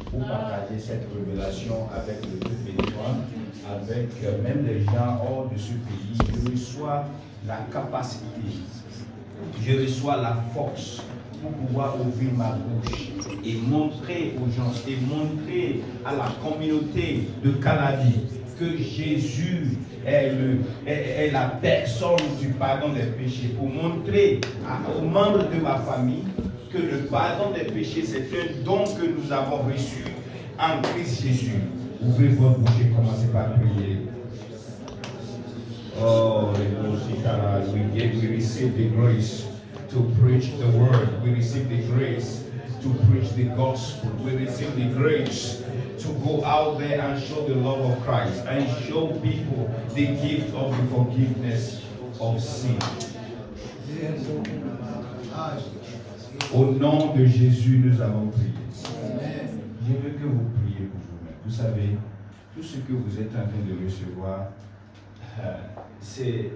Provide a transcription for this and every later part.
pour partager cette révélation avec le Dieu bénévole, avec même les gens hors de ce pays. Je reçois la capacité, je reçois la force pour pouvoir ouvrir ma bouche et montrer aux gens, et montrer à la communauté de Calabi que Jésus est la personne du pardon des péchés, pour montrer aux membres de ma famille que le pardon des péchés, c'est un don que nous avons reçu en Christ Jésus. Ouvrez votre bouche et commencez par prier. Oh, we receive the grace to preach the word. We receive the grace to preach the gospel. We receive the grace to go out there and show the love of Christ and show people the gift of the forgiveness of sin. Au nom de Jésus, nous avons prié. Je veux que vous priez pour vous-même. Vous savez, tout ce que vous êtes en train de recevoir, c'est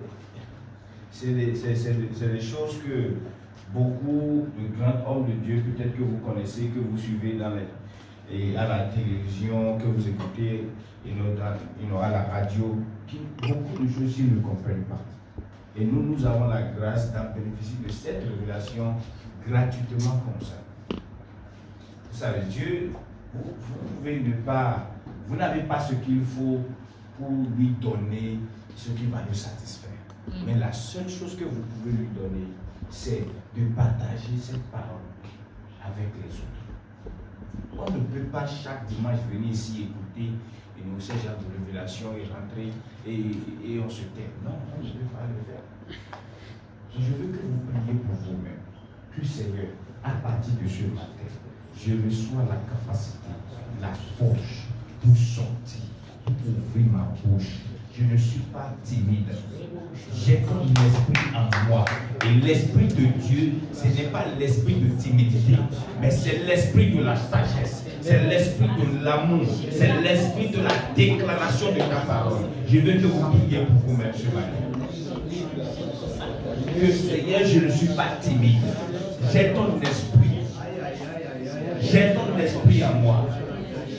des choses que beaucoup de grands hommes de Dieu, peut-être que vous connaissez, que vous suivez à la télévision, que vous écoutez à la radio, beaucoup de choses ils ne comprennent pas. Et nous avons la grâce d'en bénéficier de cette révélation gratuitement comme ça. Vous savez, Dieu, vous n'avez pas ce qu'il faut pour lui donner ce qui va le satisfaire. Mais la seule chose que vous pouvez lui donner, c'est de partager cette parole avec les autres. On ne peut pas chaque dimanche venir ici écouter et nous ces genres de révélations et rentrer et on se tait. Non, je ne vais pas le faire. Je veux que vous priez pour vous-même. Que Seigneur, à partir de ce matin, je reçois la capacité, la force pour sortir, pour ouvrir ma bouche. Je ne suis pas timide. J'ai comme l'esprit en moi. Et l'esprit de Dieu, ce n'est pas l'esprit de timidité, mais c'est l'esprit de la sagesse. C'est l'esprit de l'amour. C'est l'esprit de la déclaration de ta parole. Je veux que vous priez pour vous-même ce matin. Que Seigneur, je ne suis pas timide. J'ai ton esprit. J'ai ton esprit en moi.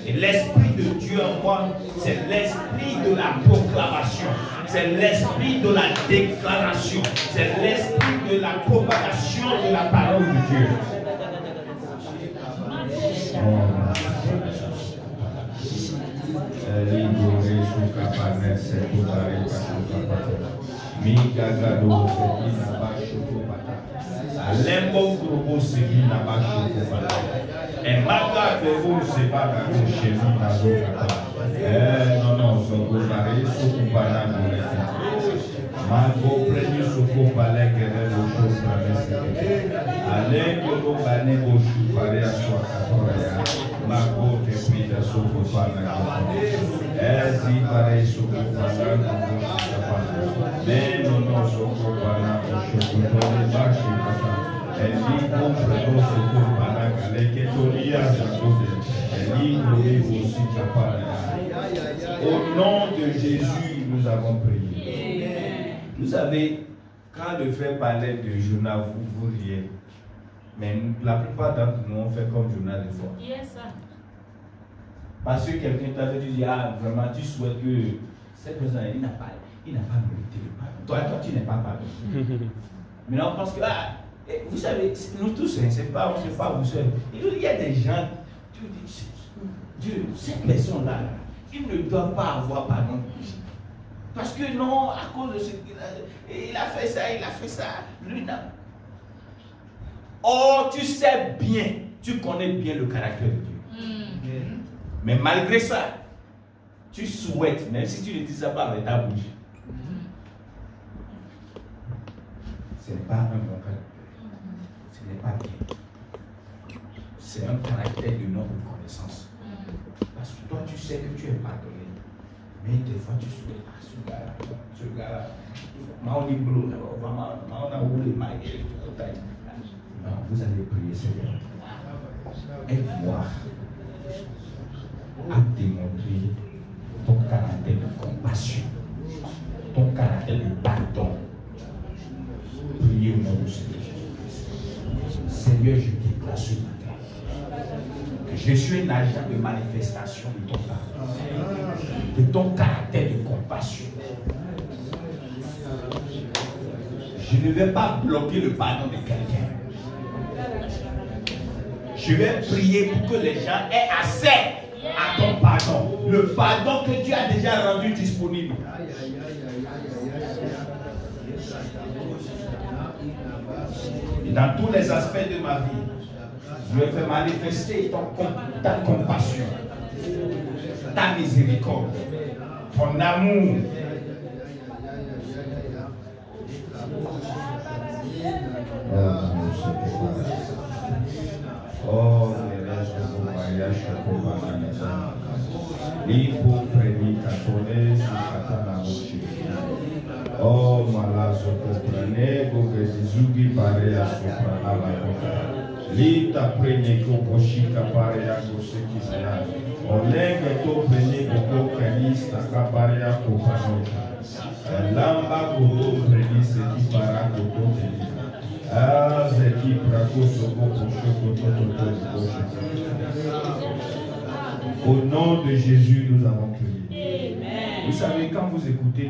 Et l'esprit de Dieu en moi, c'est l'esprit de la proclamation, c'est l'esprit de la déclaration, c'est l'esprit de la propagation de la parole de Dieu. Et maga de vous c'est pas la chez nous dans l'autre. Non, son gouverneur, son gouverneur, Margot premier secours palais que les choses traversent. Allez que nous banner vos choux parler à soi. Margot te prie de son gouverneur. Si pareil secours palais, mais non, son gouverneur, je vous donne pas chez au nom de Jésus, nous avons prié. Vous savez, quand le frère parlait de Jonas, vous riez. Mais la plupart d'entre nous, on fait comme Jonas des fois. Parce que quelqu'un t'avait dit, ah, vraiment, tu souhaites que cette personne, il n'a pas mérité le pardon. Toi, tu n'es pas pardonné. Maintenant, on pense que, et vous savez, nous tous, c'est pas vous seul. Il y a des gens, tu dis, Dieu, cette personne-là, il ne doit pas avoir pardon. Parce que non, à cause de ce qu'il a, il a fait ça, lui non. Oh, tu sais bien, tu connais bien le caractère de Dieu. Mais malgré ça, tu souhaites, même si tu ne dis ça pas avec ta bouche, ce n'est pas un bon caractère. Ce n'est pas bien. C'est un caractère de non-reconnaissance. Parce que toi, tu sais que tu es pardonné. Mais des fois, tu souhaites, ce gars-là, non, vous allez prier, Seigneur. Aide-moi à démontrer ton caractère de compassion, ton caractère de pardon. Priez au nom de Seigneur Jésus-Christ. Seigneur, je déclare ce matin Je suis un agent de manifestation de ton pardon, de ton caractère de compassion. Je ne vais pas bloquer le pardon de quelqu'un. Je vais prier pour que les gens aient accès à ton pardon. Le pardon que tu as déjà rendu disponible. Et dans tous les aspects de ma vie, je vais faire manifester ta compassion, ta miséricorde, ton amour. Oh, oh, malazo comprane, goge zizugi pare a soprana la boca. Lita prene ko boshika pare a goseki sana. Olega to prene ko kanista kapare a kopanoka. Lamba ko prene se ki para ko teni. Ah, ze ki prako soko poshoko toto. Au nom de Jésus, nous avons prié. Vous savez, quand vous écoutez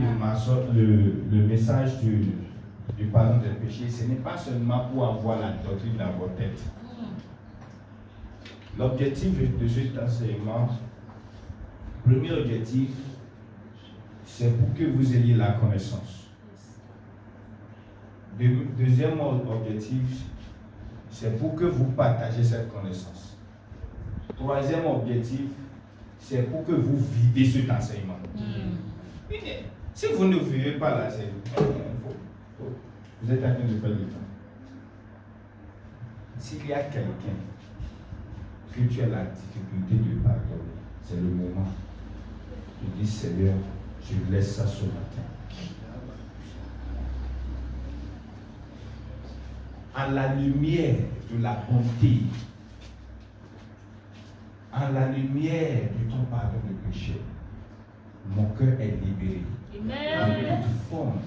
le message du pardon des péchés, ce n'est pas seulement pour avoir la doctrine dans votre tête. L'objectif de cet enseignement, premier objectif, c'est pour que vous ayez la connaissance. Deuxième objectif, c'est pour que vous partagez cette connaissance. Troisième objectif, c'est pour que vous vivez cet enseignement. Si vous ne vivez pas l'enseignement, vous êtes en train de faire le temps. S'il y a quelqu'un que tu as la difficulté de pardonner, c'est le moment. Tu dis, Seigneur, je laisse ça ce matin. À la lumière de la bonté, à la lumière de ton pardon de péché, mon cœur est libéré. Amen. En toute forme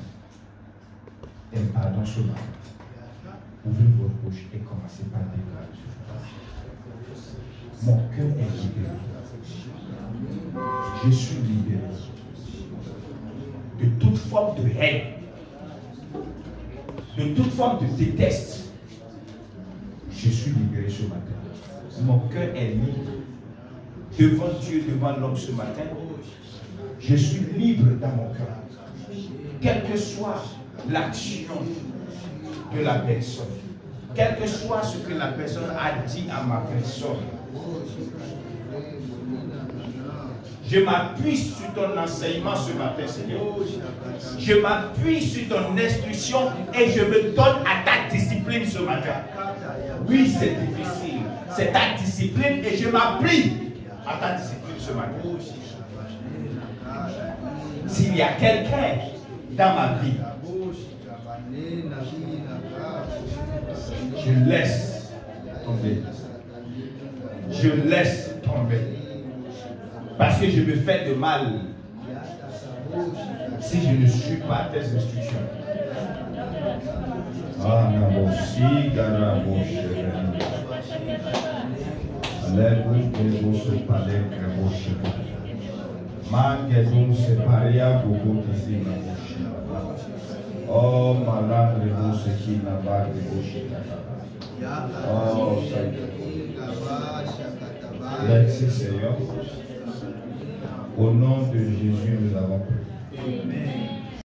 d'un pardon ce matin. Ouvrez votre bouche et commencez par déclarer ce mon cœur est libéré. Je suis libéré de toute forme de haine, de toute forme de déteste. Je suis libéré ce matin. Mon cœur est libre devant Dieu, devant l'homme ce matin. Je suis libre dans mon cœur. Quelle que soit l'action de la personne, quel que soit ce que la personne a dit à ma personne, je m'appuie sur ton enseignement ce matin, Seigneur. Je m'appuie sur ton instruction et je me donne à ta discipline ce matin. Oui, c'est difficile. C'est ta discipline et je m'appuie à ta discipline ce matin. S'il y a quelqu'un dans ma vie, je laisse tomber. Je laisse tomber. Parce que je me fais de mal si je ne suis pas tes instructions. Ah, non, si, gara, mon cher. Lève-vous que vous se parlez, mon cher. Manquez-vous séparés à beaucoup ici, mon cher. Oh, malade, vous ce qui n'a pas de bouche. Oh, merci Seigneur. Au nom de Jésus, nous avons prié.